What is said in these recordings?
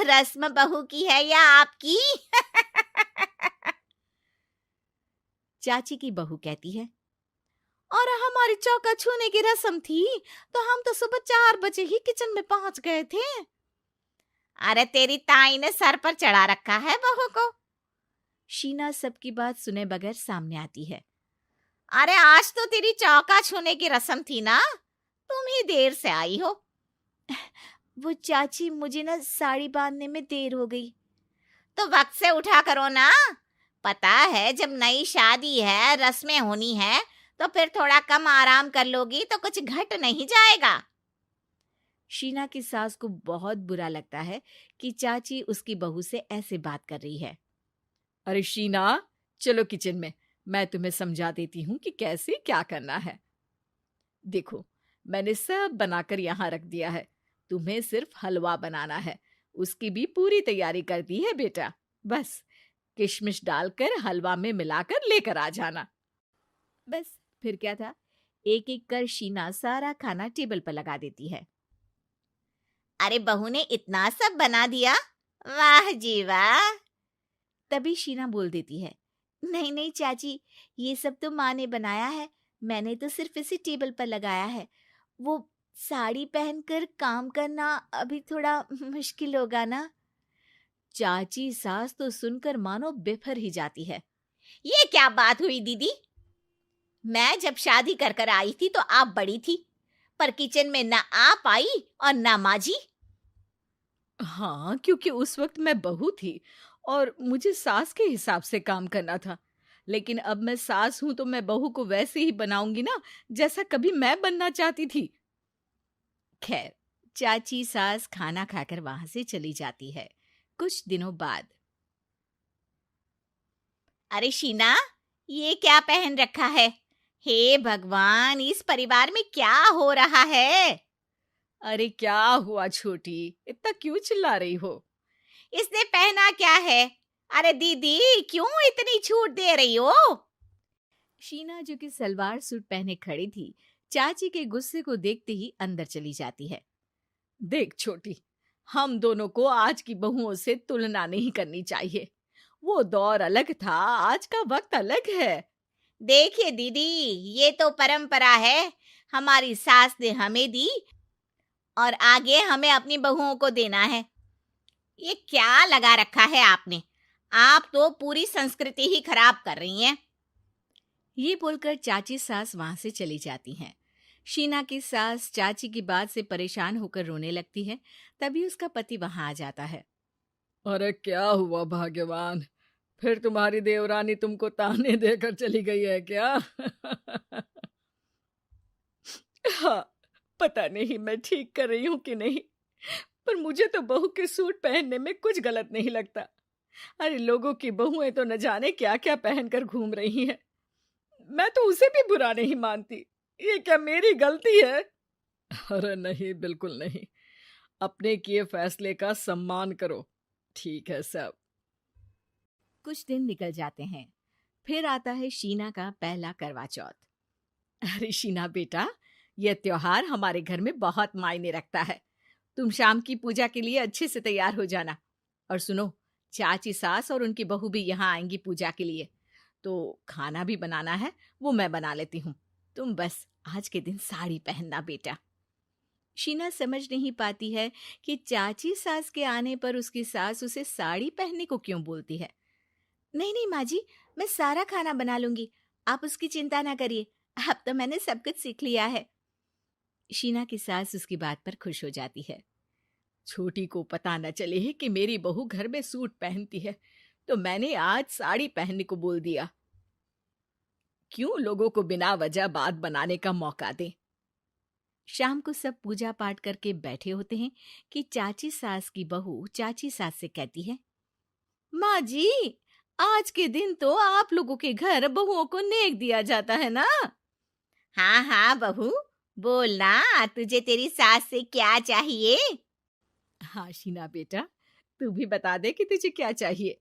रस्म बहू की है या आपकी? चाची की बहू कहती है, और हमारी चौका छूने की रस्म थी तो हम तो सुबह 4 बजे ही किचन में पहुंच गए थे। अरे तेरी ताई ने सर पर चढ़ा रखा है बहू को। शीना सबकी बात सुने बगैर सामने आती है। अरे आज तो तेरी चौका छूने की रस्म थी ना, तुम ही देर से आई हो। वो चाची, मुझे ना साड़ी बांधने में देर हो गई। तो वक्त से उठा करो ना। पता है जब नई शादी है, रस्में होनी है, तो फिर थोड़ा कम आराम कर लोगी तो कुछ घट नहीं जाएगा। शीना की सास को बहुत बुरा लगता है कि चाची उसकी बहू से ऐसे बात कर रही है। अरे शीना, चलो किचन में, मैं तुम्हें समझा देती हूँ कि कैसे क्या करना है। देखो, मैंने सब बनाकर यहाँ रख दिया है, तुम्हें सिर्फ हलवा बनाना है। उसकी भी पूरी तैयारी कर दी है बेटा। बस किशमिश डालकर हलवा में मिलाकर लेकर आ जाना। बस फिर क्या था, एक एक कर शीना सारा खाना टेबल पर लगा देती है। अरे बहू ने इतना सब बना दिया, वाह जी वाह। तभी शीना बोल देती है, नहीं नहीं चाची, ये सब तो माँ ने बनाया है, मैंने तो सिर्फ इसे टेबल पर लगाया है। वो साड़ी पहनकर काम करना अभी थोड़ा मुश्किल होगा ना। चाची सास तो सुनकर मानो बेफर ही जाती है। ये क्या बात हुई दीदी? मैं जब शादी कर कर आई थी तो आप बड़ी थी, पर किचन में ना आप आई और ना माँ जी। हाँ, क्योंकि उस वक्त मैं बहू थी और मुझे सास के हिसाब से काम करना था। लेकिन अब मैं सास हूं तो मैं बहू को वैसे ही बनाऊंगी ना, जैसा कभी मैं बनना चाहती थी। खैर, चाची सास खाना खाकर वहां से चली जाती है। कुछ दिनों बाद, अरे शीना, ये क्या पहन रखा है? हे भगवान, इस परिवार में क्या हो रहा है? अरे क्या हुआ छोटी, इतना क्यों चिल्ला रही हो? इसने पहना क्या है? अरे दीदी, क्यों इतनी छूट दे रही हो? शीना, जो कि सलवार सूट पहने खड़ी थी, चाची के गुस्से को देखते ही अंदर चली जाती है। देख छोटी, हम दोनों को आज की बहुओं से तुलना नहीं करनी चाहिए। वो दौर अलग था, आज का वक्त अलग है। देखिए दीदी, ये तो परंपरा है, हमारी सास ने हमें दी और आगे हमें अपनी बहुओं को देना है। ये क्या लगा रखा है आपने? आप तो पूरी संस्कृति ही खराब कर रही हैं। ये बोलकर चाची सास वहां से चली जाती हैं। शीना की सास चाची की बात से परेशान होकर रोने लगती है। तभी उसका पति वहां आ जाता है। अरे क्या हुआ भाग्यवान, फिर तुम्हारी देवरानी तुमको ताने देकर चली गई है क्या? हाँ, पता नहीं मैं ठीक कर रही हूँ कि नहीं, पर मुझे तो बहू के सूट पहनने में कुछ गलत नहीं लगता। अरे लोगों की बहुएं तो न जाने क्या क्या पहनकर घूम रही हैं। मैं तो उसे भी बुरा नहीं मानती। ये क्या मेरी गलती है? अरे नहीं, बिल्कुल नहीं। अपने किए फैसले का सम्मान करो। ठीक है सब। कुछ दिन निकल जाते हैं। फिर आता है शीना का पहला करवा चौथ। अरे शीना बेटा, यह त्योहार हमारे घर में बहुत मायने रखता है। तुम शाम की पूजा के लिए अच्छे से तैयार हो जाना। और सुनो, चाची सास और उनकी बहू भी यहाँ आएंगी पूजा के लिए, तो खाना भी बनाना है, वो मैं बना लेती हूँ। तुम बस आज के दिन साड़ी पहनना बेटा। शीना समझ नहीं पाती है कि चाची सास के आने पर उसकी सास उसे साड़ी पहनने को क्यों बोलती है। नहीं नहीं माँ जी, मैं सारा खाना बना लूंगी, आप उसकी चिंता ना करिए, अब तो मैंने सब कुछ सीख लिया है। शीना की सास उसकी बात पर खुश हो जाती है। छोटी को पता न चले कि मेरी बहू घर में सूट पहनती है, तो मैंने आज साड़ी पहनने को बोल दिया। क्यों लोगों को बिना वजह बात बनाने का मौका दें। शाम को सब पूजा पाठ करके बैठे होते हैं कि चाची सास की बहू चाची सास से कहती है, माँ जी, आज के दिन तो आप लोगों के घर बहुओं को नेक दिया जाता है ना? हाँ हाँ बहू, बोलना, तुझे तेरी सास से क्या चाहिए? हाँ शीना बेटा, तू भी बता दे कि तुझे क्या चाहिए।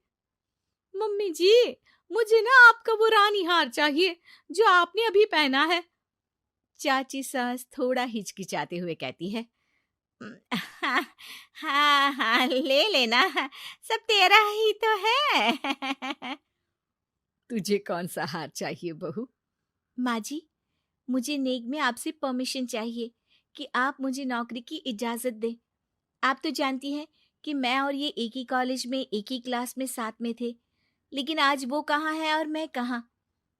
मम्मी जी, मुझे ना आपका वो रानी हार चाहिए जो आपने अभी पहना है। चाची सास थोड़ा हिचकिचाते हुए कहती है, हाँ, हाँ, हाँ, ले लेना, सब तेरा ही तो है। तुझे कौन सा हार चाहिए बहू? माँ जी, मुझे नेक में आपसे परमिशन चाहिए कि आप मुझे नौकरी की इजाज़त दें। आप तो जानती हैं कि मैं और ये एक ही कॉलेज में, एक ही क्लास में साथ में थे, लेकिन आज वो कहाँ है और मैं कहाँ।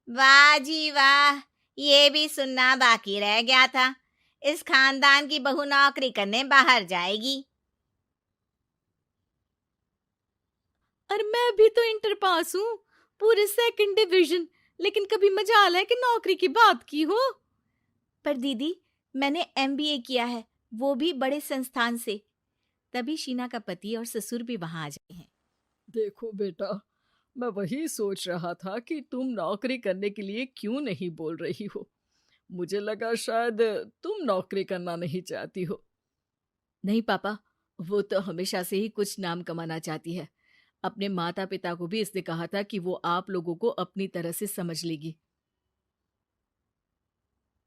वाह जी वाह! ये भी सुनना बाकी रह गया था। इस खानदान की बहू नौकरी करने बाहर जाएगी। और मैं भी तो इंटर पास हूँ, पूरे सेकंड डिवीजन, लेकिन कभी मजाल है कि नौकरी की बात की हो। पर दीदी, मैंने एमबीए किया है, वो भी बड़े संस्थान से। तभी शीना का पति और ससुर भी वहां आ जाते हैं। देखो बेटा, मैं वही सोच रहा था कि तुम नौकरी करने के लिए क्यों नहीं बोल रही हो। मुझे लगा शायद तुम नौकरी करना नहीं चाहती हो। नहीं पापा, वो तो हमेशा से ही कुछ नाम कमाना चाहती है। अपने माता पिता को भी इसने कहा था कि वो आप लोगों को अपनी तरह से समझ लेगी।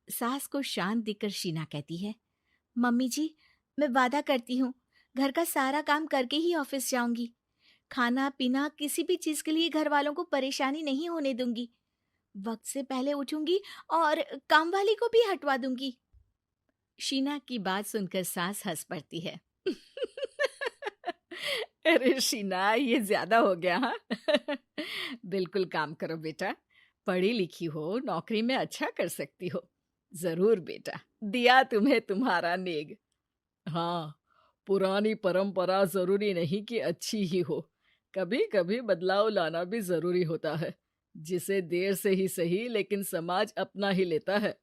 सास को शांत दिखकर शीना कहती है, मम्मी जी, मैं वादा करती हूँ, घर का सारा काम करके ही ऑफिस जाऊंगी। खाना पीना किसी भी चीज के लिए घर वालों को परेशानी नहीं होने दूंगी। वक्त से पहले उठूंगी और काम वाली को भी हटवा दूंगी। शीना की बात सुनकर सास हंस पड़ती है। अरे शीना, ये ज्यादा हो गया हाँ। बिल्कुल काम करो बेटा, पढ़ी लिखी हो, नौकरी में अच्छा कर सकती हो। जरूर बेटा, दिया तुम्हें तुम्हारा नेग। हाँ, पुरानी परंपरा जरूरी नहीं कि अच्छी ही हो, कभी कभी बदलाव लाना भी जरूरी होता है, जिसे देर से ही सही लेकिन समाज अपना ही लेता है।